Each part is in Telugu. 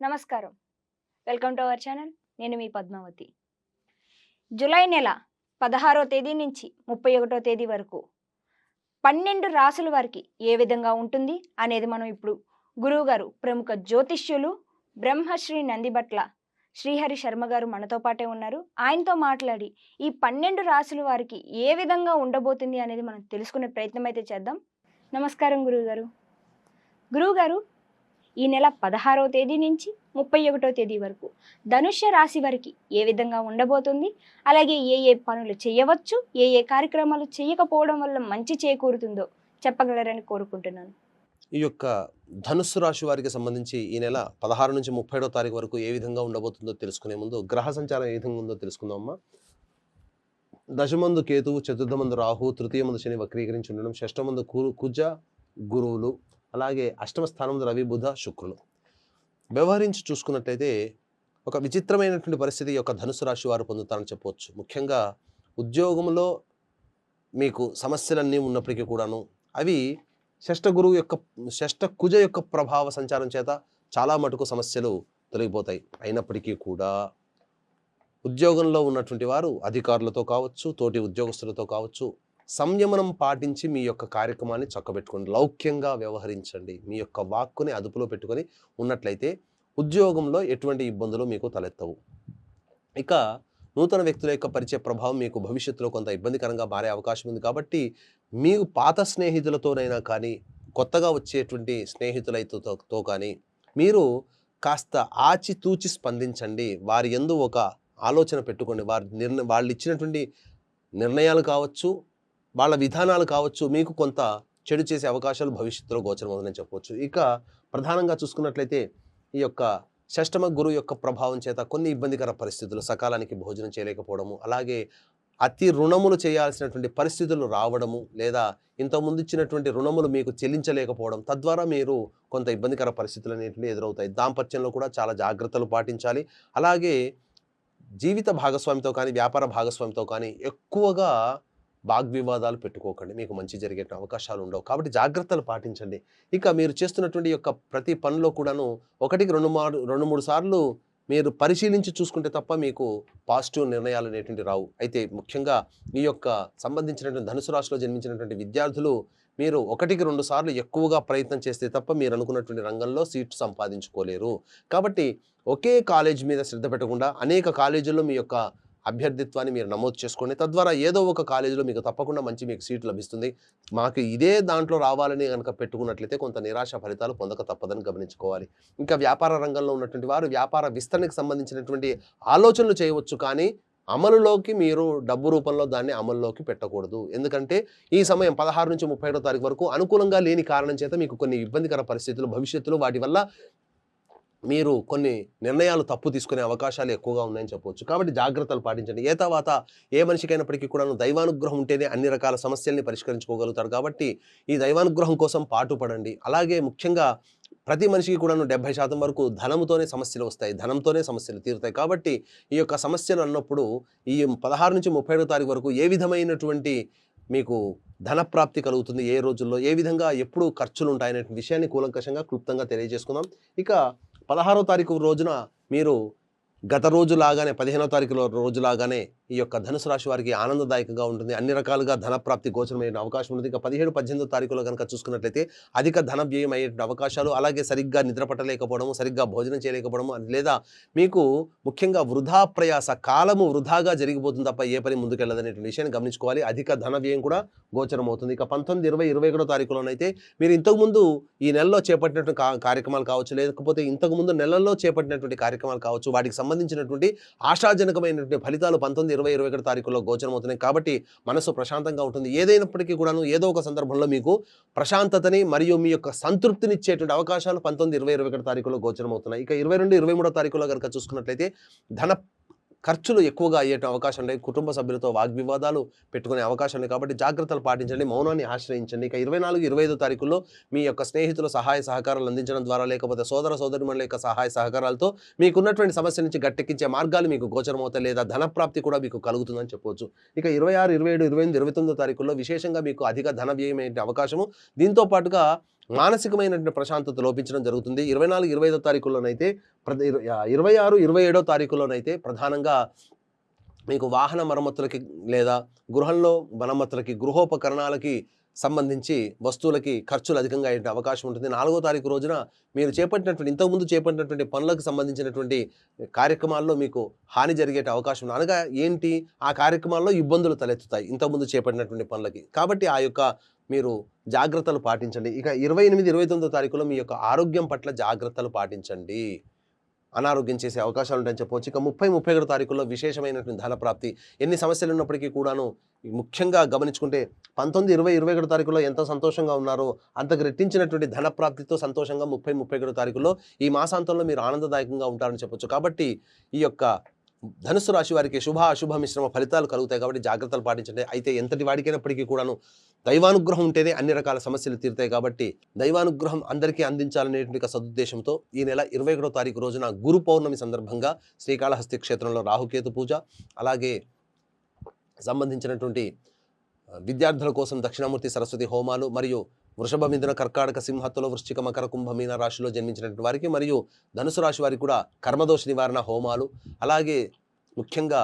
నమస్కారం. Welcome to our channel. నేను మీ పద్మావతి. జూలై నెల 16వ తేదీ నుంచి 31వ తేదీ వరకు 12 రాసుల వారికి ఏ విధంగా ఉంటుంది అనేది మనం ఇప్పుడు గురువుగారు ప్రముఖ జ్యోతిష్యులు బ్రహ్మశ్రీ నందిబట్ల శ్రీహరి శర్మ గారు మనతో పాటే ఉన్నారు. ఆయనతో మాట్లాడి ఈ 12 రాసుల వారికి ఏ విధంగా ఉండబోతుంది అనేది మనం తెలుసుకునే ప్రయత్నం అయితే చేద్దాం. నమస్కారం గురువుగారు. గురువుగారు, ఈ నెల 16వ తేదీ నుంచి 31వ తేదీ వరకు ధనుష్య రాశి వారికి ఏ విధంగా ఉండబోతుంది, అలాగే ఏ పనులు చేయవచ్చు, ఏ కార్యక్రమాలు చేయకపోవడం వల్ల మంచి చేకూరుతుందో చెప్పగలరని కోరుకుంటున్నాను. ఈ యొక్క ధనుస్సు రాశి వారికి సంబంధించి ఈ నెల 16 నుంచి 31వ తారీఖు వరకు ఏ విధంగా ఉండబోతుందో తెలుసుకునే ముందు గ్రహ సంచారం ఏ విధంగా ఉందో తెలుసుకుందామమ్మా. దశమందు కేతువు, చతుర్థమందు రాహు, తృతీయమందు శని వక్రీకరించి ఉండడం, షష్టమందు కుజ గురువులు, అలాగే అష్టమ స్థానంలో రవి బుధ శుక్రులు. వ్యవహరించి చూసుకున్నట్లయితే ఒక విచిత్రమైనటువంటి పరిస్థితి యొక్క ధనుసు రాశి వారు పొందుతారని చెప్పవచ్చు. ముఖ్యంగా ఉద్యోగంలో మీకు సమస్యలన్నీ ఉన్నప్పటికీ కూడాను అవి షష్ఠ కుజ యొక్క ప్రభావ సంచారం చేత చాలా మటుకు సమస్యలు తొలగిపోతాయి. అయినప్పటికీ కూడా ఉద్యోగంలో ఉన్నటువంటి వారు అధికారులతో కావచ్చు, తోటి ఉద్యోగస్తులతో కావచ్చు, సంయమనం పాటించి మీ యొక్క కార్యక్రమాన్ని చక్కబెట్టుకోండి. లౌక్యంగా వ్యవహరించండి. మీ యొక్క వాక్కుని అదుపులో పెట్టుకొని ఉన్నట్లయితే ఉద్యోగంలో ఎటువంటి ఇబ్బందులు మీకు తలెత్తవు. ఇక నూతన వ్యక్తుల యొక్క పరిచయ ప్రభావం మీకు భవిష్యత్తులో కొంత ఇబ్బందికరంగా మారే అవకాశం ఉంది. కాబట్టి మీకు పాత స్నేహితులతోనైనా కానీ, కొత్తగా వచ్చేటువంటి స్నేహితులతో కానీ మీరు కాస్త ఆచితూచి స్పందించండి. వారి యందు ఒక ఆలోచన పెట్టుకోండి. వాళ్ళు ఇచ్చినటువంటి నిర్ణయాలు కావచ్చు, వాళ్ళ విధానాలు కావచ్చు, మీకు కొంత చెడు చేసే అవకాశాలు భవిష్యత్తులో గోచరమవుతుందని చెప్పవచ్చు. ఇక ప్రధానంగా చూసుకున్నట్లయితే ఈ యొక్క షష్టమ గురువు యొక్క ప్రభావం చేత కొన్ని ఇబ్బందికర పరిస్థితులు, సకాలానికి భోజనం చేయలేకపోవడము, అలాగే అతి రుణములు చేయాల్సినటువంటి పరిస్థితులు రావడము, లేదా ఇంతకుముందు ఇచ్చినటువంటి రుణములు మీకు చెల్లించలేకపోవడం, తద్వారా మీరు కొంత ఇబ్బందికర పరిస్థితులు అనేటివి ఎదురవుతాయి. దాంపత్యంలో కూడా చాలా జాగ్రత్తలు పాటించాలి. అలాగే జీవిత భాగస్వామితో కానీ, వ్యాపార భాగస్వామితో కానీ ఎక్కువగా వాగ్వివాదాలు పెట్టుకోకండి. మీకు మంచి జరిగే అవకాశాలు ఉండవు. కాబట్టి జాగ్రత్తలు పాటించండి. ఇక మీరు చేస్తున్నటువంటి యొక్క ప్రతి పనిలో కూడాను ఒకటికి రెండు మూడు సార్లు మీరు పరిశీలించి చూసుకుంటే తప్ప మీకు పాజిటివ్ నిర్ణయాలు అనేటువంటి రావు. అయితే ముఖ్యంగా ఈ యొక్క సంబంధించినటువంటి ధనుసు రాశిలో జన్మించినటువంటి విద్యార్థులు మీరు ఒకటికి 2 సార్లు ఎక్కువగా ప్రయత్నం చేస్తే తప్ప మీరు అనుకున్నటువంటి రంగంలో సీటు సంపాదించుకోలేరు. కాబట్టి ఒకే కాలేజ్ మీద శ్రద్ధ పెట్టకుండా అనేక కాలేజీల్లో మీ యొక్క అభ్యర్థిత్వాన్ని మీరు నమోదు చేసుకోండి. తద్వారా ఏదో ఒక కాలేజీలో మీకు తప్పకుండా మీకు సీటు లభిస్తుంది. మాకు ఇదే దాంట్లో రావాలని కనుక పెట్టుకున్నట్లయితే కొంత నిరాశ ఫలితాలు పొందక తప్పదని గమనించుకోవాలి. ఇంకా వ్యాపార రంగంలో ఉన్నటువంటి వారు వ్యాపార విస్తరణకు సంబంధించినటువంటి ఆలోచనలు చేయవచ్చు, కానీ అమలులోకి మీరు డబ్బు రూపంలో దాన్ని అమల్లోకి పెట్టకూడదు. ఎందుకంటే ఈ సమయం 16 నుంచి 31వ తారీఖు వరకు అనుకూలంగా లేని కారణం చేత మీకు కొన్ని ఇబ్బందికర పరిస్థితులు భవిష్యత్తులో వాటి వల్ల మీరు కొన్ని నిర్ణయాలు తప్పు తీసుకునే అవకాశాలు ఎక్కువగా ఉన్నాయని చెప్పవచ్చు. కాబట్టి జాగ్రత్తలు పాటించండి. తర్వాత ఏ మనిషికైనప్పటికీ కూడా దైవానుగ్రహం ఉంటేనే అన్ని రకాల సమస్యల్ని పరిష్కరించుకోగలుగుతారు. కాబట్టి ఈ దైవానుగ్రహం కోసం పాటుపడండి. అలాగే ముఖ్యంగా ప్రతి మనిషికి కూడా 70% వరకు ధనంతోనే సమస్యలు వస్తాయి, ధనంతోనే సమస్యలు తీరుతాయి. కాబట్టి ఈ యొక్క సమస్యలు అన్నప్పుడు ఈ 16 నుంచి 31వ తారీఖు వరకు ఏ విధమైనటువంటి మీకు ధనప్రాప్తి కలుగుతుంది, ఏ రోజుల్లో ఏ విధంగా ఎప్పుడు ఖర్చులు ఉంటాయనే విషయాన్ని కూలంకషంగా క్లుప్తంగా తెలియజేసుకుందాం. ఇక 16వ తారీఖు రోజున మీరు గత రోజులాగానే 15వ తారీఖు రోజులాగానే ఈ యొక్క ధనుసు రాశి వారికి ఆనందదాయకంగా ఉంటుంది. అన్ని రకాలుగా ధనప్రాప్తి గోచరమైన అవకాశం ఉంటుంది. ఇక 17, 18వ తారీఖులో కనుక చూసుకున్నట్లయితే అధిక ధన వ్యయం అయ్యే అవకాశాలు, అలాగే సరిగ్గా నిద్రపట్టలేకపోవడము, సరిగ్గా భోజనం చేయలేకపోవడము, లేదా మీకు ముఖ్యంగా వృధా ప్రయాస, కాలము వృధాగా జరిగిపోతుంది తప్ప ఏ పని ముందుకెళ్ళదనేటువంటి విషయాన్ని గమనించుకోవాలి. అధిక ధన వ్యయం కూడా గోచరం అవుతుంది. ఇక 19, 20, 21వ తారీఖులోనైతే మీరు ఇంతకుముందు ఈ నెలలో చేపట్టినటువంటి కార్యక్రమాలు కావచ్చు, లేకపోతే ఇంతకుముందు నెలల్లో చేపట్టినటువంటి కార్యక్రమాలు కావచ్చు, వాటికి సంబంధించినటువంటి ఆశాజనకమైనటువంటి ఫలితాలు 19, 20, 21 తారీఖుల్లో గోచరమవుతున్నాయి. కాబట్టి మనసు ప్రశాంతంగా ఉంటుంది. ఏదైనప్పటికీ కూడాను ఏదో ఒక సందర్భంలో మీకు ప్రశాంతతని మరియు మీ యొక్క సంతృప్తినిచ్చేటువంటి అవకాశాలు 19, 20, 21 తారీఖుల్లో గోచరమవుతున్నాయి. ఇక 22, 23వ తారీఖులో కనుక చూసుకున్నట్లయితే ధన ఖర్చులు ఎక్కువగా అయ్యే అవకాశం ఉన్నాయి. కుటుంబ సభ్యులతో వాగ్వివాదాలు పెట్టుకునే అవకాశం ఉంది. కాబట్టి జాగ్రత్తలు పాటించండి, మౌనాన్ని ఆశ్రయించండి. ఇక 24, 25 తారీఖుల్లో మీ యొక్క స్నేహితులు సహాయ సహకారాలు అందించడం ద్వారా, లేకపోతే సోదర సోదరిమణుల యొక్క సహాయ సహకారాలతో మీకున్నటువంటి సమస్య నుంచి గట్టెక్కించే మార్గాలు మీకు గోచరమవుతాయి, లేదా ధనప్రాప్తి కూడా మీకు కలుగుతుందని చెప్పవచ్చు. ఇక 26, 27, 28, 29 తారీఖుల్లో విశేషంగా మీకు అధిక ధన వ్యయమైన అవకాశము, దీంతో పాటుగా మానసికమైనటువంటి ప్రశాంతత లోపించడం జరుగుతుంది. 24, 25వ తారీఖుల్లోనైతే 26, 27వ తారీఖుల్లోనైతే ప్రధానంగా మీకు వాహన మరమ్మతులకి లేదా గృహంలో మరమ్మతులకి, గృహోపకరణాలకి సంబంధించి వస్తువులకి ఖర్చులు అధికంగా అయ్యే అవకాశం ఉంటుంది. 4వ తారీఖు రోజున మీరు చేపట్టినటువంటి ఇంతకుముందు చేపట్టినటువంటి పనులకు సంబంధించినటువంటి కార్యక్రమాల్లో మీకు హాని జరిగే అవకాశం ఉంది. అనగా ఏంటి, ఆ కార్యక్రమాల్లో ఇబ్బందులు తలెత్తుతాయి ఇంతకుముందు చేపట్టినటువంటి పనులకి. కాబట్టి ఆ యొక్క మీరు జాగ్రత్తలు పాటించండి. ఇక 28, 29వ తారీఖులో మీ యొక్క ఆరోగ్యం పట్ల జాగ్రత్తలు పాటించండి. అనారోగ్యం చేసే అవకాశాలు ఉంటాయని చెప్పవచ్చు. ఇక 30, 31వ తారీఖుల్లో విశేషమైనటువంటి ధన ప్రాప్తి. ఎన్ని సమస్యలు ఉన్నప్పటికీ కూడాను ముఖ్యంగా గమనించుకుంటే 19, 20, 21వ తారీఖుల్లో ఎంత సంతోషంగా ఉన్నారో అంతకు రెట్టించినటువంటి ధన ప్రాప్తితో సంతోషంగా 30, 31వ తారీఖుల్లో ఈ మాసాంతంలో మీరు ఆనందదాయకంగా ఉంటారని చెప్పొచ్చు. కాబట్టి ఈ యొక్క ధనుసు రాశి వారికి శుభ అశుభ మిశ్రమ ఫలితాలు కలుగుతాయి. కాబట్టి జాగ్రత్తలు పాటించండి. అయితే ఎంతటి వాడికైనప్పటికీ కూడాను దైవానుగ్రహం ఉంటేనే అన్ని రకాల సమస్యలు తీరుతాయి. కాబట్టి దైవానుగ్రహం అందరికీ అందించాలనేటువంటి సదుద్దేశంతో ఈ నెల 21వ తారీఖు రోజున గురు పౌర్ణమి సందర్భంగా శ్రీకాళహస్తి క్షేత్రంలో రాహుకేతు పూజ, అలాగే సంబంధించినటువంటి విద్యార్థుల కోసం దక్షిణామూర్తి సరస్వతి హోమాలు, మరియు వృషభ, మిథున, కర్కాటక, సింహ, తుల, వృశ్చిక, మకర, కుంభ, మీన రాశిలో జన్మించినటువంటి వారికి మరియు ధనుసు రాశి వారికి కూడా కర్మదోష నివారణ హోమాలు, అలాగే ముఖ్యంగా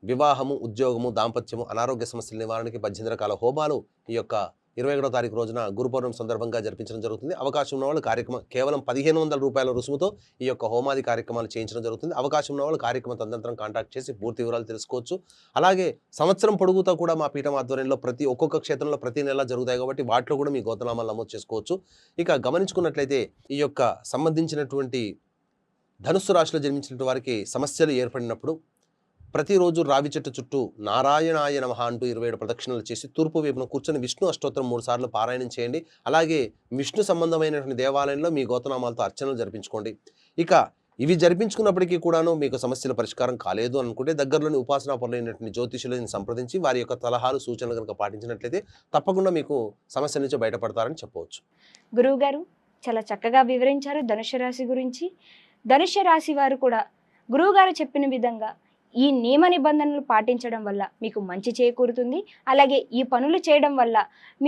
వివాహము, ఉద్యోగము, దాంపత్యము, అనారోగ్య సమస్యల నివారణకి 18 రకాల హోమాలు ఈ యొక్క 21వ తారీఖు రోజున గురు పౌర్ణమి సందర్భంగా జరిపించడం జరుగుతుంది. అవకాశం ఉన్న వాళ్ళు కార్యక్రమం కేవలం 1500 రూపాయల రుసుముతో ఈ యొక్క హోమాది కార్యక్రమాలు చేయించడం జరుగుతుంది. అవకాశం ఉన్న వాళ్ళు కార్యక్రమం తదనంతరం కాంటాక్ట్ చేసి పూర్తి వివరాలు తెలుసుకోవచ్చు. అలాగే సంవత్సరం పొడుగుతా కూడా మా పీఠం ఆధ్వర్యంలో ఒక్కొక్క క్షేత్రంలో ప్రతి నెల జరుగుతాయి కాబట్టి వాటిలో కూడా మీ గోత్రనామాలు నమోదు చేసుకోవచ్చు. ఇక గమనించుకున్నట్లయితే ఈ యొక్క సంబంధించినటువంటి ధనుస్సు రాశిలో జన్మించినటువంటి వారికి సమస్యలు ఏర్పడినప్పుడు ప్రతిరోజు రావి చెట్టు చుట్టూ నారాయణాయ నమః అంటూ 27 ప్రదక్షిణలు చేసి తూర్పు వైపున కూర్చొని విష్ణు అష్టోత్తరం 3 సార్లు పారాయణం చేయండి. అలాగే విష్ణు సంబంధమైనటువంటి దేవాలయంలో మీ గోత్రనామాలతో అర్చనలు జరిపించుకోండి. ఇక ఇవి జరిపించుకున్నప్పటికీ కూడాను మీకు సమస్యల పరిష్కారం కాలేదు అనుకుంటే దగ్గరలోని ఉపాసనా పరులైనటువంటి జ్యోతిషులను సంప్రదించి వారి యొక్క సలహాలు, సూచనలు కనుక పాటించినట్లయితే తప్పకుండా మీకు సమస్య నుంచి బయటపడతారని చెప్పవచ్చు. గురువు గారు చాలా చక్కగా వివరించారు ధనుసు రాశి గురించి. ధనుసు రాశి వారు కూడా గురువుగారు చెప్పిన విధంగా ఈ నియమ నిబంధనలు పాటించడం వల్ల మీకు మంచి చేకూరుతుంది. అలాగే ఈ పనులు చేయడం వల్ల